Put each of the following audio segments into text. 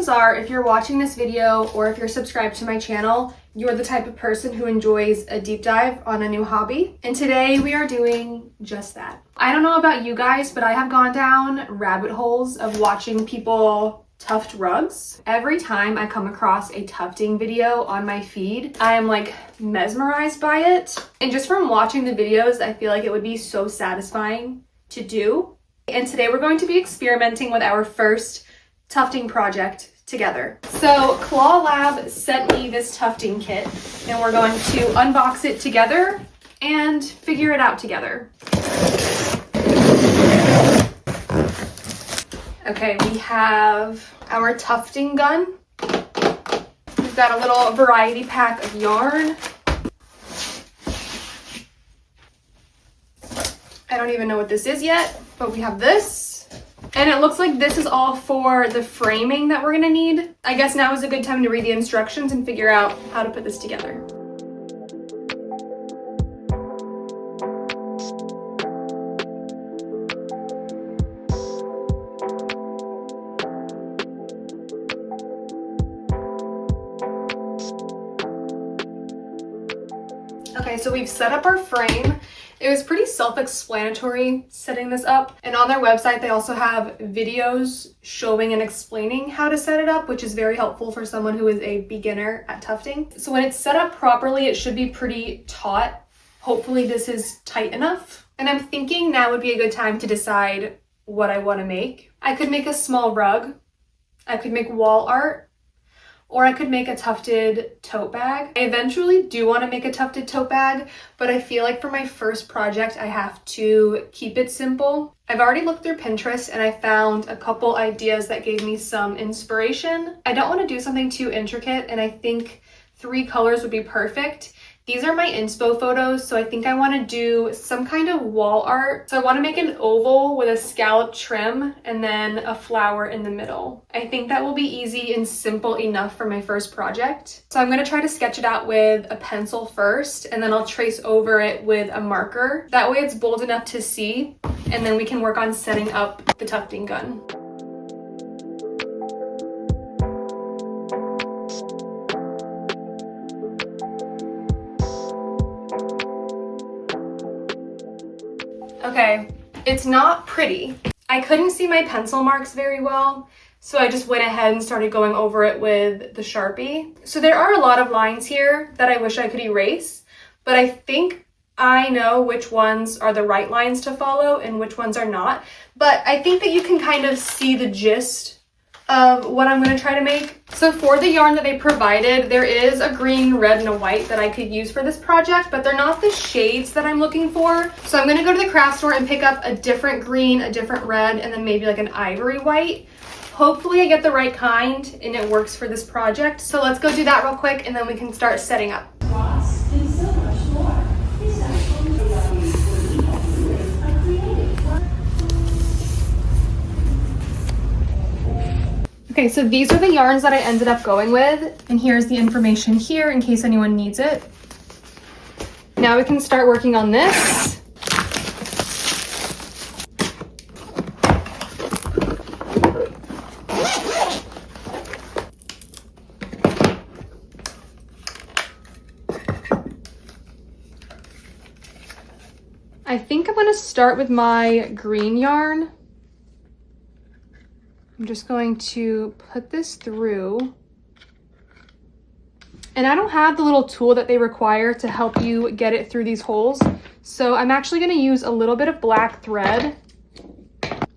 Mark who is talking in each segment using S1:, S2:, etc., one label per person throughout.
S1: chances are, if you're watching this video or if you're subscribed to my channel, you're the type of person who enjoys a deep dive on a new hobby. And today we are doing just that. I don't know about you guys, but I have gone down rabbit holes of watching people tuft rugs. Every time I come across a tufting video on my feed, I am like mesmerized by it. And just from watching the videos, I feel like it would be so satisfying to do. And today we're going to be experimenting with our first tufting project together. So Clawlab sent me this tufting kit and we're going to unbox it together and figure it out together. Okay, we have our tufting gun. We've got a little variety pack of yarn. I don't even know what this is yet, but we have this. And it looks like this is all for the framing that we're gonna need. I guess now is a good time to read the instructions and figure out how to put this together. Okay, so we've set up our frame. It was pretty self-explanatory setting this up, and on their website they also have videos showing and explaining how to set it up, which is very helpful for someone who is a beginner at tufting. So when it's set up properly, it should be pretty taut. Hopefully this is tight enough. And I'm thinking now would be a good time to decide what I want to make. I could make a small rug, I could make wall art, or I could make a tufted tote bag. I eventually do want to make a tufted tote bag, but I feel like for my first project, I have to keep it simple. I've already looked through Pinterest and I found a couple ideas that gave me some inspiration. I don't want to do something too intricate, and I think 3 colors would be perfect. These are my inspo photos, so I think I want to do some kind of wall art. So I want to make an oval with a scallop trim and then a flower in the middle. I think that will be easy and simple enough for my first project. So I'm going to try to sketch it out with a pencil first, and then I'll trace over it with a marker. That way it's bold enough to see, and then we can work on setting up the tufting gun. Okay, it's not pretty. I couldn't see my pencil marks very well, so I just went ahead and started going over it with the Sharpie. So there are a lot of lines here that I wish I could erase, but I think I know which ones are the right lines to follow and which ones are not. But I think that you can kind of see the gist of what I'm going to try to make. So for the yarn that they provided, there is a green, red, and a white that I could use for this project, but they're not the shades that I'm looking for. So I'm going to go to the craft store and pick up a different green, a different red, and then maybe like an ivory white. Hopefully I get the right kind and it works for this project. So let's go do that real quick and then we can start setting up. Okay, so these are the yarns that I ended up going with, and here's the information here in case anyone needs it. Now we can start working on this. I think I'm going to start with my green yarn. I'm just going to put this through. And I don't have the little tool that they require to help you get it through these holes. So I'm actually going to use a little bit of black thread.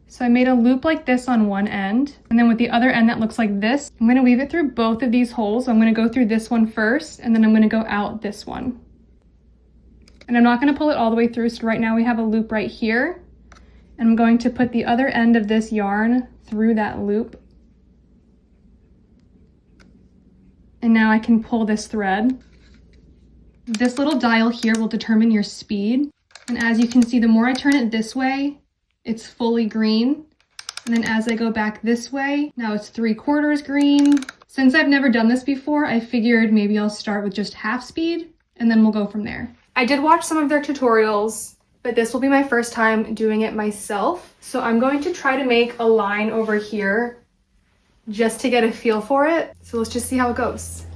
S1: So I made a loop like this on one end. And then with the other end that looks like this, I'm going to weave it through both of these holes. So I'm going to go through this one first, and then I'm going to go out this one. And I'm not going to pull it all the way through. So right now we have a loop right here. And I'm going to put the other end of this yarn through that loop. And now I can pull this thread. This little dial here will determine your speed. And as you can see, the more I turn it this way, it's fully green. And then as I go back this way, now it's 3/4 green. Since I've never done this before, I figured maybe I'll start with just half speed and then we'll go from there. I did watch some of their tutorials, but this will be my first time doing it myself. So I'm going to try to make a line over here just to get a feel for it. So let's just see how it goes.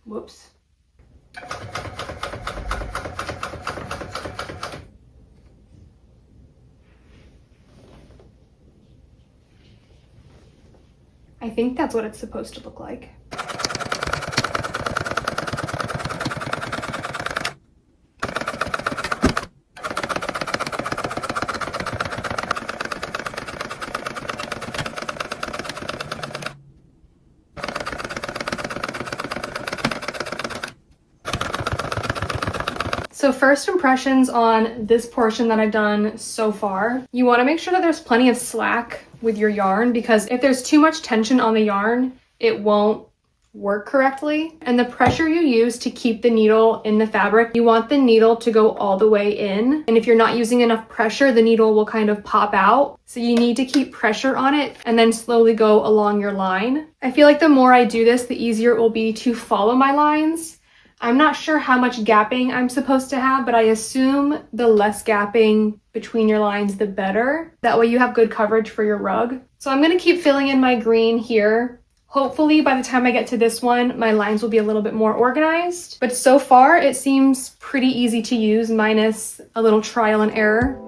S1: Whoops. I think that's what it's supposed to look like. So first impressions on this portion that I've done so far, you want to make sure that there's plenty of slack with your yarn, because if there's too much tension on the yarn, it won't work correctly. And the pressure you use to keep the needle in the fabric, you want the needle to go all the way in. And if you're not using enough pressure, the needle will kind of pop out. So you need to keep pressure on it and then slowly go along your line. I feel like the more I do this, the easier it will be to follow my lines. I'm not sure how much gapping I'm supposed to have, but I assume the less gapping between your lines, the better. That way you have good coverage for your rug. So I'm gonna keep filling in my green here. Hopefully by the time I get to this one, my lines will be a little bit more organized. But so far it seems pretty easy to use, minus a little trial and error.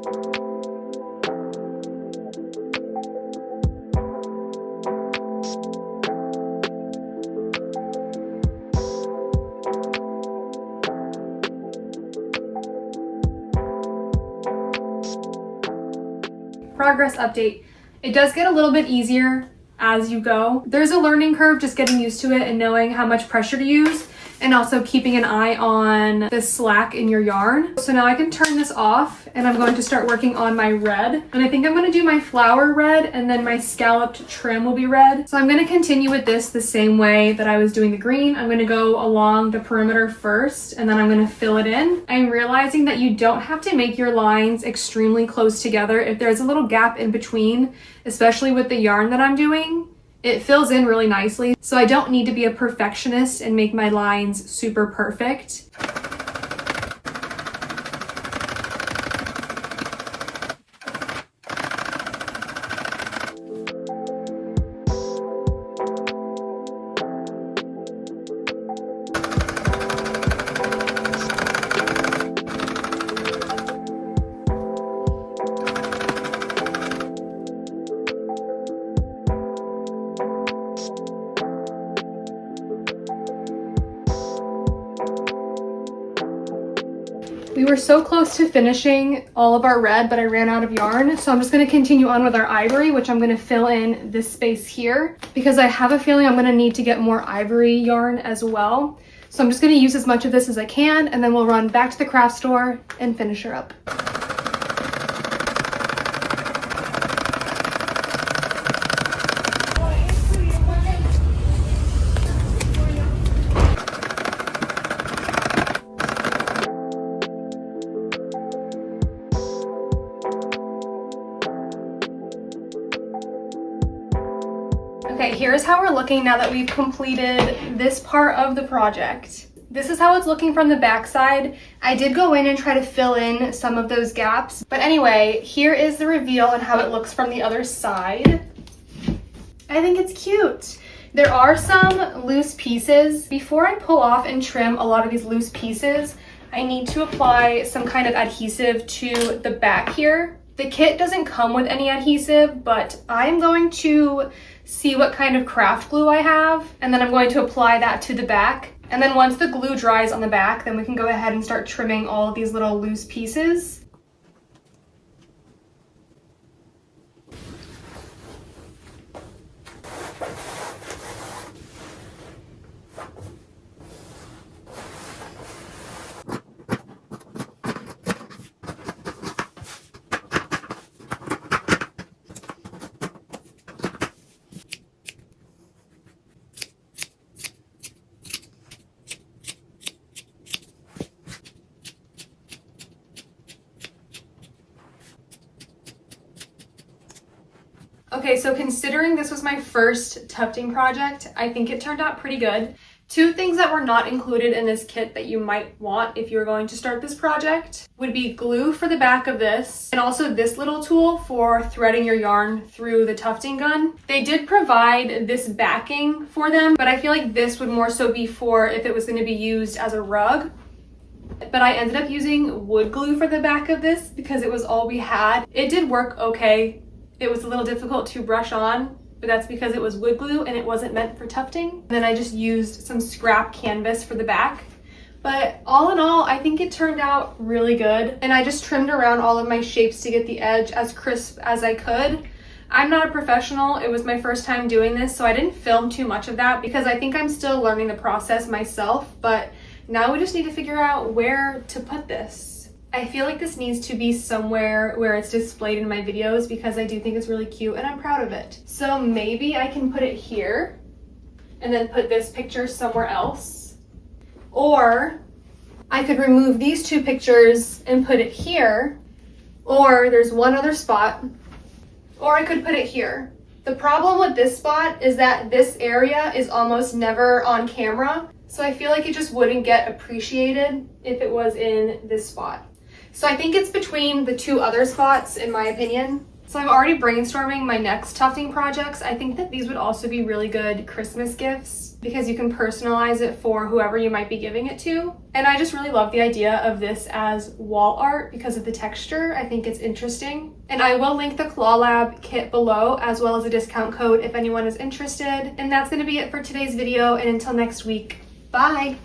S1: Progress update. It does get a little bit easier as you go. There's a learning curve just getting used to it and knowing how much pressure to use, and also keeping an eye on the slack in your yarn. So now I can turn this off and I'm going to start working on my red. And I think I'm gonna do my flower red and then my scalloped trim will be red. So I'm gonna continue with this the same way that I was doing the green. I'm gonna go along the perimeter first and then I'm gonna fill it in. I'm realizing that you don't have to make your lines extremely close together. If there's a little gap in between, especially with the yarn that I'm doing, it fills in really nicely. So I don't need to be a perfectionist and make my lines super perfect. We were so close to finishing all of our red, but I ran out of yarn. So I'm just gonna continue on with our ivory, which I'm gonna fill in this space here because I have a feeling I'm gonna need to get more ivory yarn as well. So I'm just gonna use as much of this as I can, and then we'll run back to the craft store and finish her up. Okay, here's how we're looking now that we've completed this part of the project. This is how it's looking from the back side. I did go in and try to fill in some of those gaps. But anyway, here is the reveal and how it looks from the other side. I think it's cute. There are some loose pieces. Before I pull off and trim a lot of these loose pieces, I need to apply some kind of adhesive to the back here. The kit doesn't come with any adhesive, but I'm going to see what kind of craft glue I have, and then I'm going to apply that to the back. And then once the glue dries on the back, then we can go ahead and start trimming all of these little loose pieces. Okay, so considering this was my first tufting project, I think it turned out pretty good. Two things that were not included in this kit that you might want if you're going to start this project would be glue for the back of this, and also this little tool for threading your yarn through the tufting gun. They did provide this backing for them, but I feel like this would more so be for if it was going to be used as a rug. But I ended up using wood glue for the back of this because it was all we had. It did work okay. It was a little difficult to brush on, but that's because it was wood glue and it wasn't meant for tufting. And then I just used some scrap canvas for the back. But all in all, I think it turned out really good. And I just trimmed around all of my shapes to get the edge as crisp as I could. I'm not a professional. It was my first time doing this, so I didn't film too much of that because I think I'm still learning the process myself. But now we just need to figure out where to put this. I feel like this needs to be somewhere where it's displayed in my videos because I do think it's really cute and I'm proud of it. So maybe I can put it here and then put this picture somewhere else. Or I could remove these two pictures and put it here. Or there's one other spot. Or I could put it here. The problem with this spot is that this area is almost never on camera. So I feel like it just wouldn't get appreciated if it was in this spot. So I think it's between the two other spots, in my opinion. So I'm already brainstorming my next tufting projects. I think that these would also be really good Christmas gifts because you can personalize it for whoever you might be giving it to. And I just really love the idea of this as wall art because of the texture. I think it's interesting. And I will link the Clawlab kit below as well as a discount code if anyone is interested. And that's going to be it for today's video. And until next week, bye!